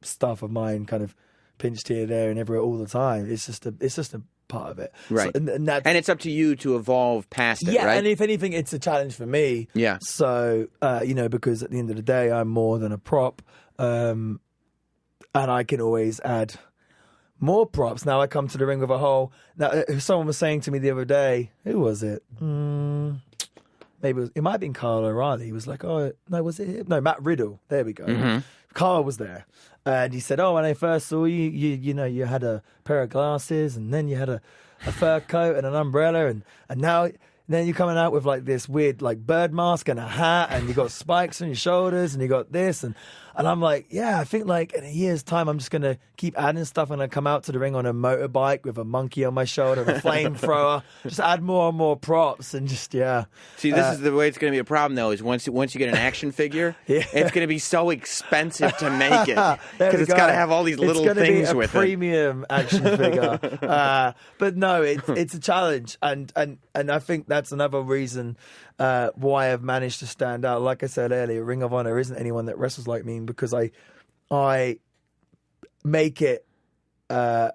stuff of mine kind of pinched here, there, and everywhere all the time. It's just a part of it, right? So, and it's up to you to evolve past it, right? Yeah, and if anything, it's a challenge for me. Yeah. So because at the end of the day, I'm more than a prop, and I can always add more props. Now I come to the ring with a hole. Now, someone was saying to me the other day, who was it? Maybe it might have been Kyle O'Reilly. He was like, oh, no, was it him? No, Matt Riddle. There we go. Kyle was there. And he said, oh, when I first saw you, you had a pair of glasses, and then you had a fur coat and an umbrella, and now then you're coming out with, like, this weird, like, bird mask and a hat, and you got spikes on your shoulders, and you got this, and I'm like, yeah, I think, like, in a year's time, I'm just going to keep adding stuff, and I come out to the ring on a motorbike with a monkey on my shoulder, a flamethrower, just add more and more props, and just, See, this is the way it's going to be a problem, though, is once you get an action figure, it's going to be so expensive to make it, because it's got to have all these little things with it. It's going to be a premium action figure. But no, it's a challenge, and I think that's another reason why I've managed to stand out. Like I said earlier, Ring of Honor isn't anyone that wrestles like me, because I make it a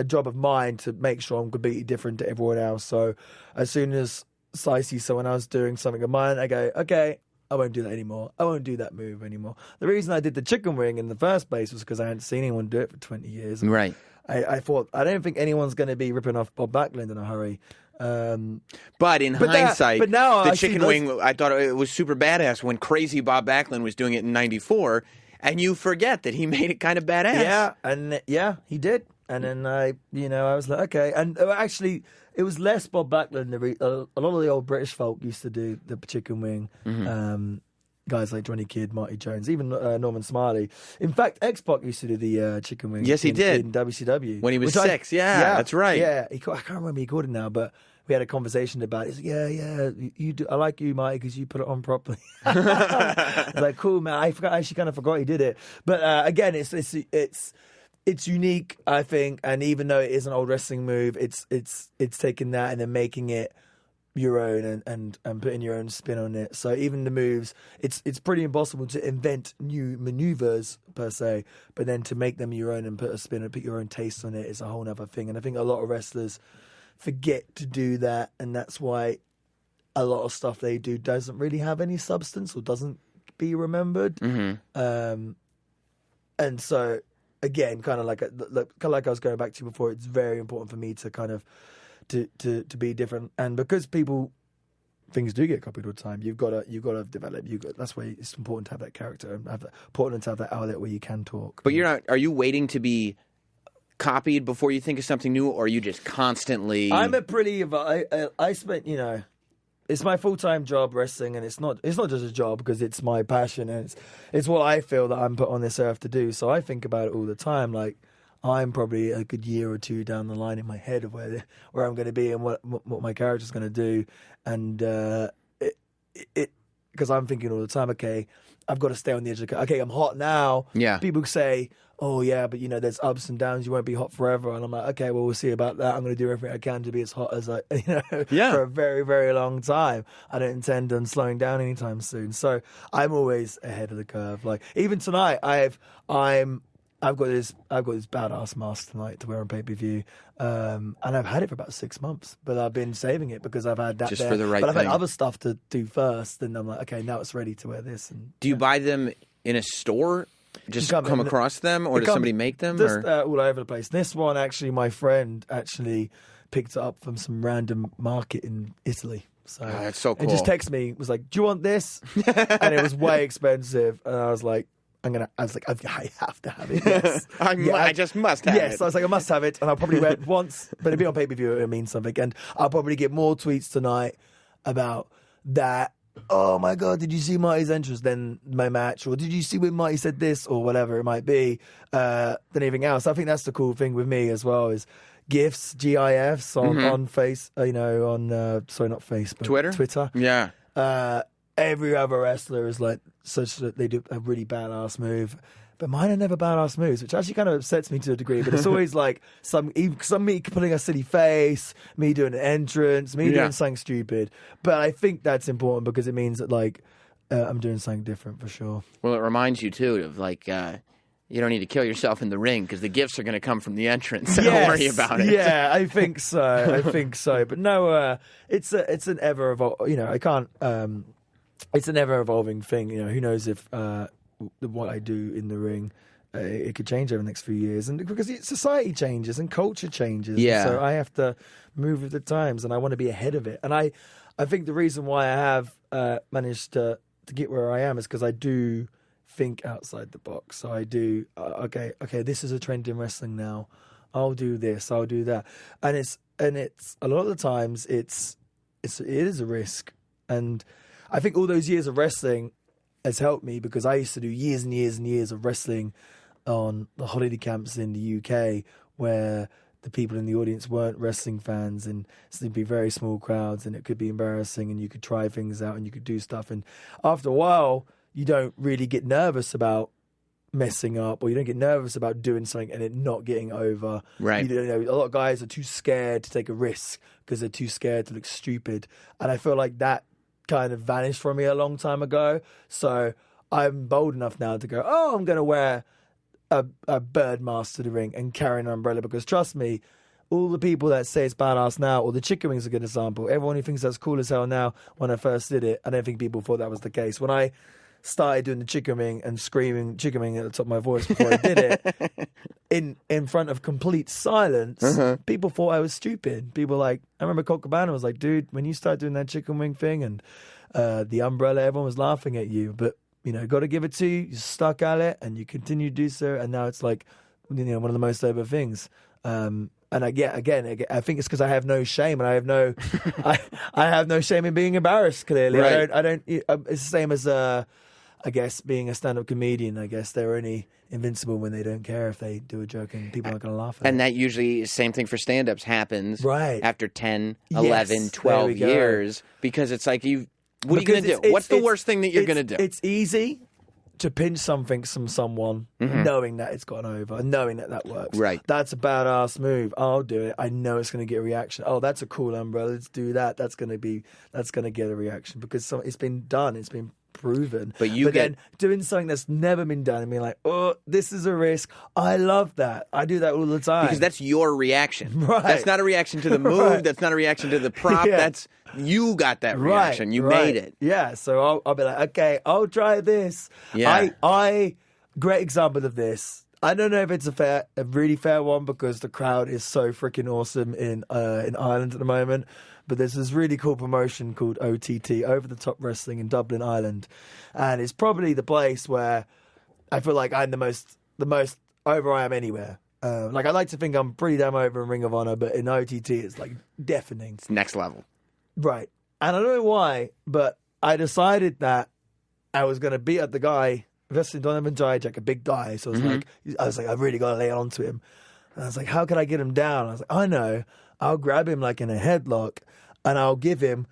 job of mine to make sure I'm completely different to everyone else. So as soon as I see someone else doing something of mine, I go, okay, I won't do that anymore. I won't do that move anymore. The reason I did the chicken wing in the first place was because I hadn't seen anyone do it for 20 years. Right. I thought, I don't think anyone's going to be ripping off Bob Backlund in a hurry. But in hindsight, now the chicken wing, I thought it was super badass when crazy Bob Backlund was doing it in '94, and you forget that he made it kind of badass. Yeah, and he did. And then I was like, okay. And actually, it was less Bob Backlund. A lot of the old British folk used to do the chicken wing. guys like Johnny Kidd, Marty Jones, even Norman Smiley. In fact, X-Pac used to do the chicken wing. Yes, he did. In WCW. When he was 6, that's right. Yeah, I can't remember what he called it now, but we had a conversation about it. He's like, you do, I like you, Marty, because you put it on properly. I was like, cool, man. I actually kind of forgot he did it. But again, it's unique, I think, and even though it is an old wrestling move, it's taking that and then making it your own and putting your own spin on it. So even the moves, it's pretty impossible to invent new maneuvers per se, but then to make them your own and put a spin and put your own taste on it is a whole other thing. And I think a lot of wrestlers forget to do that, and that's why a lot of stuff they do doesn't really have any substance or doesn't be remembered. And so again, kind of like I was going back to before, it's very important for me to kind of to be different, and because things do get copied all the time, you've got to develop. That's why it's important to have that character and important to have that outlet where you can talk. But you're not. Are you waiting to be copied before you think of something new, or are you just constantly? I'm a pretty. I spent, it's my full-time job, wrestling, and it's not just a job because it's my passion and it's what I feel that I'm put on this earth to do. So I think about it all the time, like. I'm probably a good year or two down the line in my head of where I'm going to be and what my character's going to do, and because I'm thinking all the time, okay, I've got to stay on the edge of okay, I'm hot now. Yeah. People say, oh yeah, but there's ups and downs. You won't be hot forever, and I'm like, okay, well we'll see about that. I'm going to do everything I can to be as hot as for a very, very long time. I don't intend on slowing down anytime soon, so I'm always ahead of the curve. Like even tonight, I've got this badass mask tonight to wear on pay-per-view, and I've had it for about 6 months, but I've been saving it because I've had that just for the right but I've thing. had other stuff to do first, and I'm like, okay, now it's ready to wear this. And do you buy them in a store? Just come across them, or does somebody make them? Just all over the place. This one, actually, my friend actually picked it up from some random market in Italy. So that's so cool. He just texted me, was like, do you want this? And it was way expensive, and I was like, I have to have it. Yes. I just must have it. Yes, I was like, I must have it, and I'll probably wear it once, but it'll be on pay-per-view, it'll mean something. And I'll probably get more tweets tonight about that. Oh my God, did you see Marty's entrance? Then my match, or did you see when Marty said this, or whatever it might be, than anything else. I think that's the cool thing with me as well, is GIFs, GIFs on face, sorry, not Facebook, Twitter. Yeah. Every other wrestler is like such that they do a really badass move, but mine are never badass moves, which actually kind of upsets me to a degree. But it's always like some me putting a silly face, me doing an entrance, me doing something stupid. But I think that's important because it means that like I'm doing something different for sure. Well, it reminds you too of like. You don't need to kill yourself in the ring because the gifts are going to come from the entrance. Don't worry about it. Yeah, I think so. But no, it's an ever evolving. I can't. It's an ever evolving thing. Who knows if what I do in the ring, it could change over the next few years, and because society changes and culture changes. Yeah. So I have to move with the times, and I want to be ahead of it. And I think the reason why I have managed to get where I am is because I do think outside the box. So I do, okay, this is a trend in wrestling now. I'll do this, I'll do that. And it's a lot of the times it is a risk. And I think all those years of wrestling has helped me because I used to do years and years and years of wrestling on the holiday camps in the UK where the people in the audience weren't wrestling fans, and so there'd be very small crowds, and it could be embarrassing, and you could try things out and you could do stuff. And after a while, you don't really get nervous about messing up, or you don't get nervous about doing something and it not getting over. Right. A lot of guys are too scared to take a risk because they're too scared to look stupid. And I feel like that kind of vanished from me a long time ago. So I'm bold enough now to go, I'm going to wear a bird mask to the ring and carry an umbrella, because trust me, all the people that say it's badass now, or the chicken wing's a good example. Everyone who thinks that's cool as hell now, when I first did it, I don't think people thought that was the case. When I started doing the chicken wing and screaming chicken wing at the top of my voice before I did it, in front of complete silence, people thought I was stupid. People I remember Colt Cabana was like, dude, when you start doing that chicken wing thing and the umbrella, everyone was laughing at you. But, got to give it to you. You stuck at it and you continue to do so. And now it's like, one of the most over things. And I think it's because I have no shame, and I have no, I have no shame in being embarrassed. Clearly, right. I don't. It's the same as I guess being a stand-up comedian, I guess they're only invincible when they don't care if they do a joke and people aren't going to laugh at it. And that usually is same thing for stand-ups happens Right. after 10, Yes, 11, there 12 we go. years because it's like what are you going Because to do? What's the worst thing that you're going to do? It's easy to pinch something from someone knowing that it's gone over, knowing that works. Right. That's a badass move. I'll do it. I know it's going to get a reaction. Oh, that's a cool umbrella. Let's do that. That's going to get a reaction because it's been done. It's been proven. But then doing something that's never been done and being like, oh, this is a risk. I love that. I do that all the time. Because that's your reaction. Right. That's not a reaction to the move. Right. That's not a reaction to the prop. Yeah. That's you got that reaction. You made it. Yeah. So I'll be like, okay, I'll try this. Yeah. I great example of this. I don't know if it's a really fair one because the crowd is so freaking awesome in Ireland at the moment. But there's this really cool promotion called OTT, Over the Top Wrestling, in Dublin, Ireland, and it's probably the place where I feel like I'm the most over I am anywhere. Like I like to think I'm pretty damn over in Ring of Honor, but in OTT it's like deafening. It's next level. Right. And I don't know why, but I decided that I was going to beat up the guy, wrestling Donovan Jajak, a big guy. So I was like, I really got to lay it onto him. And I was like, how can I get him down? I was like, I know. I'll grab him like in a headlock and I'll give him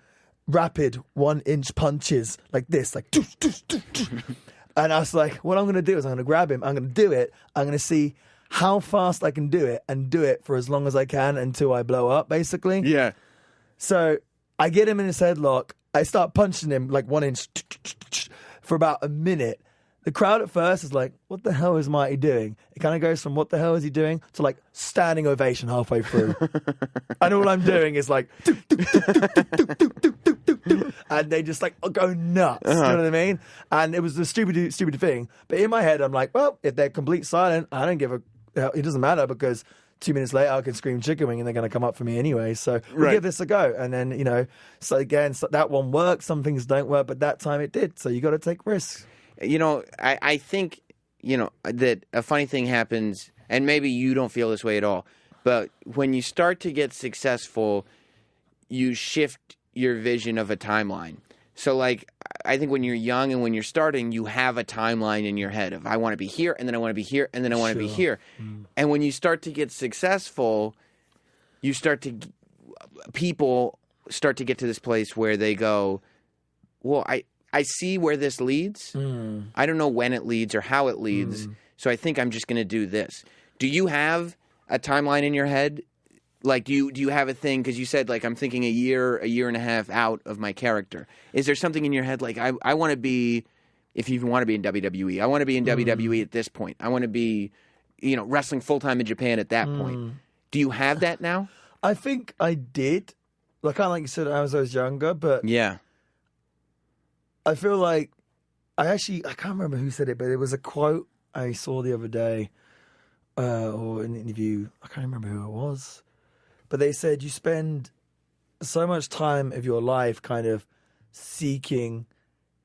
rapid 1-inch punches like this, like doosh, doosh, doosh, doosh. And I was like, what I'm going to do is I'm going to grab him. I'm going to do it. I'm going to see how fast I can do it and do it for as long as I can until I blow up, basically. Yeah. So I get him in his headlock. I start punching him like 1 inch for about a minute. The crowd at first is like, what the hell is Marty doing? It kind of goes from what the hell is he doing to like standing ovation halfway through. And all I'm doing is like, and they just like go nuts. You know what I mean? And it was the stupid thing. But in my head, I'm like, well, if they're complete silent, I don't give a, it doesn't matter because 2 minutes later I can scream chicken wing and they're going to come up for me anyway. So we'll give this a go. And then, so again, that one works. Some things don't work, but that time it did. So you got to take risks. I think, that a funny thing happens, and maybe you don't feel this way at all, but when you start to get successful, you shift your vision of a timeline. So, like, I think when you're young and when you're starting, you have a timeline in your head of, I want to be here, and then I want to be here, and then I want to be here. And when you start to get successful, people start to get to this place where they go, well, I see where this leads. I don't know when it leads or how it leads. So I think I'm just going to do this. Do you have a timeline in your head? Like, do you have a thing? Because you said, like, I'm thinking a year and a half out of my character. Is there something in your head, like, I want to be, if you even want to be in WWE, I want to be in WWE at this point. I want to be, wrestling full-time in Japan at that point. Do you have that now? I think I did. Like, kind of like you said, I was younger, but... Yeah. I feel like I can't remember who said it, but it was a quote I saw the other day, or an interview. I can't remember who it was, but they said you spend so much time of your life kind of seeking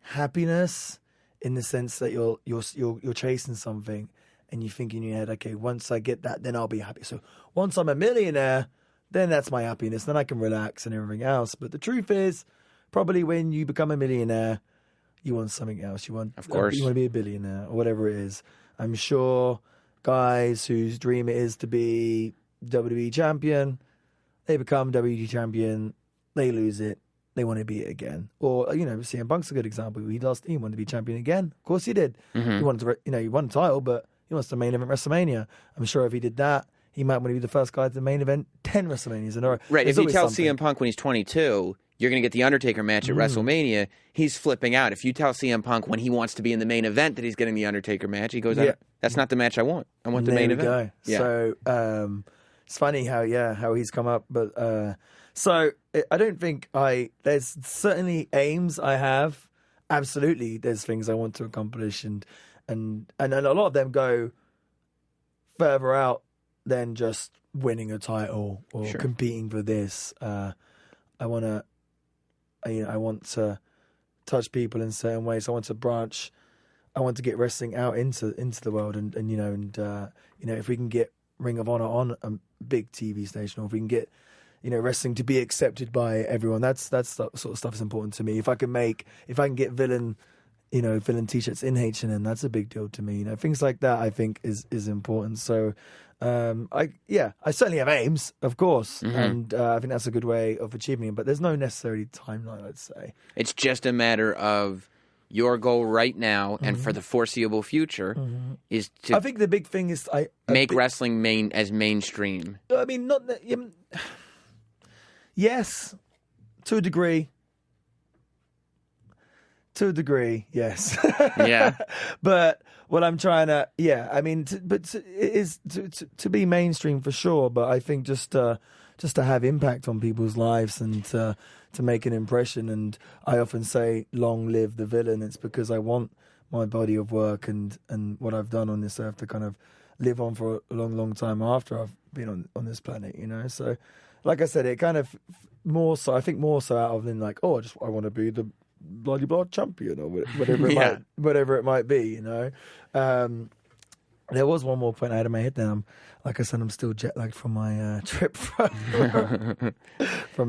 happiness in the sense that you're chasing something, and you think in your head, okay, once I get that, then I'll be happy. So once I'm a millionaire, then that's my happiness. Then I can relax and everything else. But the truth is, probably when you become a millionaire, you want something else. You want, of course, you want to be a billionaire or whatever it is. I'm sure guys whose dream it is to be WWE champion, they become WWE champion, they lose it, they want to be it again. Or CM Punk's a good example. He wanted to be champion again. Of course he did. He wanted to, he won a title, but he wants to main event WrestleMania. I'm sure if he did that, he might want to be the first guy to main event 10 WrestleManias in a row. Right. If you tell CM Punk when he's 22, you're going to get the Undertaker match at WrestleMania, he's flipping out. If you tell CM Punk when he wants to be in the main event that he's getting the Undertaker match, he goes, that's not the match I want. I want the main event. Go. Yeah. So it's funny how he's come up. But so I don't think there's certainly aims I have. Absolutely, there's things I want to accomplish. And a lot of them go further out than just winning a title or competing for this. I want to touch people in certain ways. I want to branch. I want to get wrestling out into the world, and if we can get Ring of Honor on a big TV station, or if we can get wrestling to be accepted by everyone, that's that sort of stuff is important to me. If I can get Villain filling t-shirts in H&M, that's a big deal to me. Things like that I think is important. So I certainly have aims, of course, and I think that's a good way of achieving them. But there's no necessarily timeline, I'd say. It's just a matter of your goal right now and for the foreseeable future is to. I think the big thing is make wrestling mainstream. I mean, not that. Yes, to a degree. To a degree, yes. Yeah. But what I'm trying to, it is to be mainstream for sure. But I think just to have impact on people's lives and to make an impression. And I often say, "Long live the villain." It's because I want my body of work and what I've done on this earth to kind of live on for a long, long time after I've been on this planet. So, like I said, it kind of more so out of than like, oh, I want to be the bloody blah champion or whatever it might be. There was one more point I had in my head now. Like I said, I'm still jet lagged from my trip from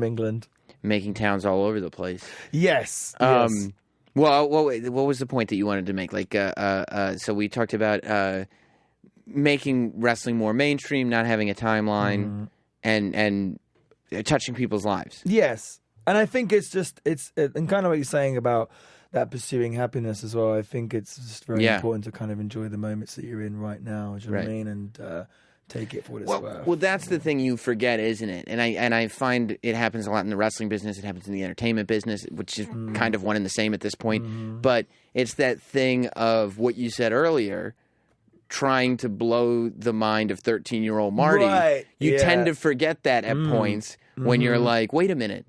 England, making towns all over the place. Yes. Well, what was the point that you wanted to make? Like, so we talked about making wrestling more mainstream, not having a timeline, and touching people's lives. Yes. And I think it's and kind of what you're saying about that pursuing happiness as well. I think it's just very important to kind of enjoy the moments that you're in right now. Do you know what I mean? And take it for what it's worth. Well, that's the thing you forget, isn't it? And I find it happens a lot in the wrestling business. It happens in the entertainment business, which is kind of one and the same at this point. But it's that thing of what you said earlier, trying to blow the mind of 13-year-old Marty. Right. You tend to forget that at points when you're like, wait a minute.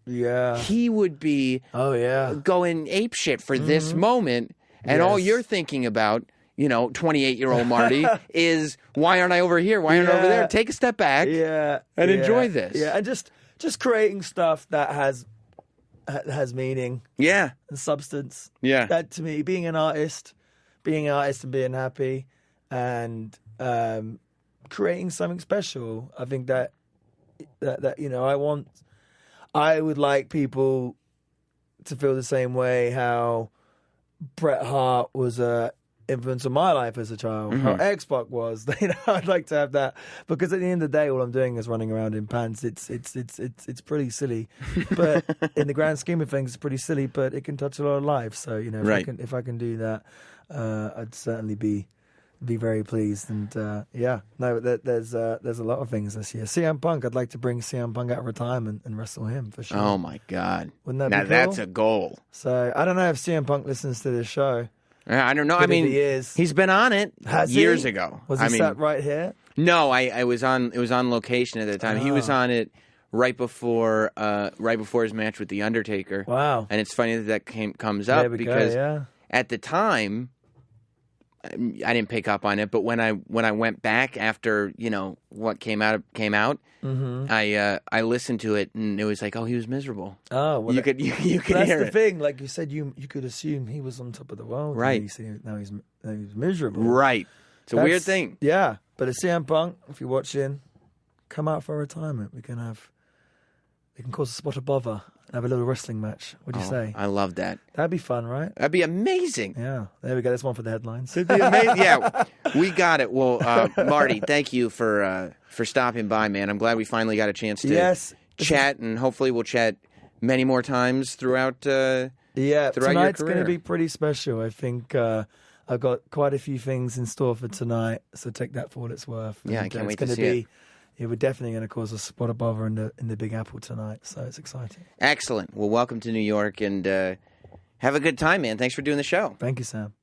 Yeah, he would be going apeshit for this moment, and all you're thinking about, 28-year-old Marty, is why aren't I over here? Why aren't I over there? Take a step back, and enjoy this. Yeah, and just creating stuff that has meaning, and substance. Yeah, that to me, being an artist and being happy, and creating something special. I think that I would like people to feel the same way how Bret Hart was an influence on my life as a child, how X-Pac was. I'd like to have that, because at the end of the day, all I'm doing is running around in pants. It's pretty silly, but in the grand scheme of things, it's pretty silly. But it can touch a lot of lives. So if I can do that, I'd certainly be very pleased. And there's a lot of things this year. CM Punk, I'd like to bring CM Punk out of retirement and wrestle him for sure. Oh my God, wouldn't that be cool? That's a goal. So I don't know if CM Punk listens to this show. I don't know. I mean, he's been on it years ago. Was he sat right here? No, I was on. It was on location at the time. He was on it right before his match with the Undertaker. Wow! And it's funny that comes up because at the time, I didn't pick up on it, but when I went back after what came out, I listened to it and it was like, oh, he was miserable. Oh, well, you could that's hear the it. thing. Like you said, you could assume he was on top of the world, right? Now he's miserable, right? It's a weird thing. Yeah, but at CM Punk, if you're watching, come out for retirement. We can cause a spot of bother. Have a little wrestling match. What do you say? I love that. That'd be fun, right? That'd be amazing. Yeah. There we go. That's one for the headlines. It'd be amazing. Yeah, we got it. Well, Marty, thank you for stopping by, man. I'm glad we finally got a chance to chat, and hopefully we'll chat many more times throughout. Throughout tonight's going to be pretty special. I think I've got quite a few things in store for tonight, so take that for what it's worth. Yeah, I can't wait to see it. Yeah, we're definitely going to cause a spot of bother in the Big Apple tonight, so it's exciting. Excellent. Well, welcome to New York, and have a good time, man. Thanks for doing the show. Thank you, Sam.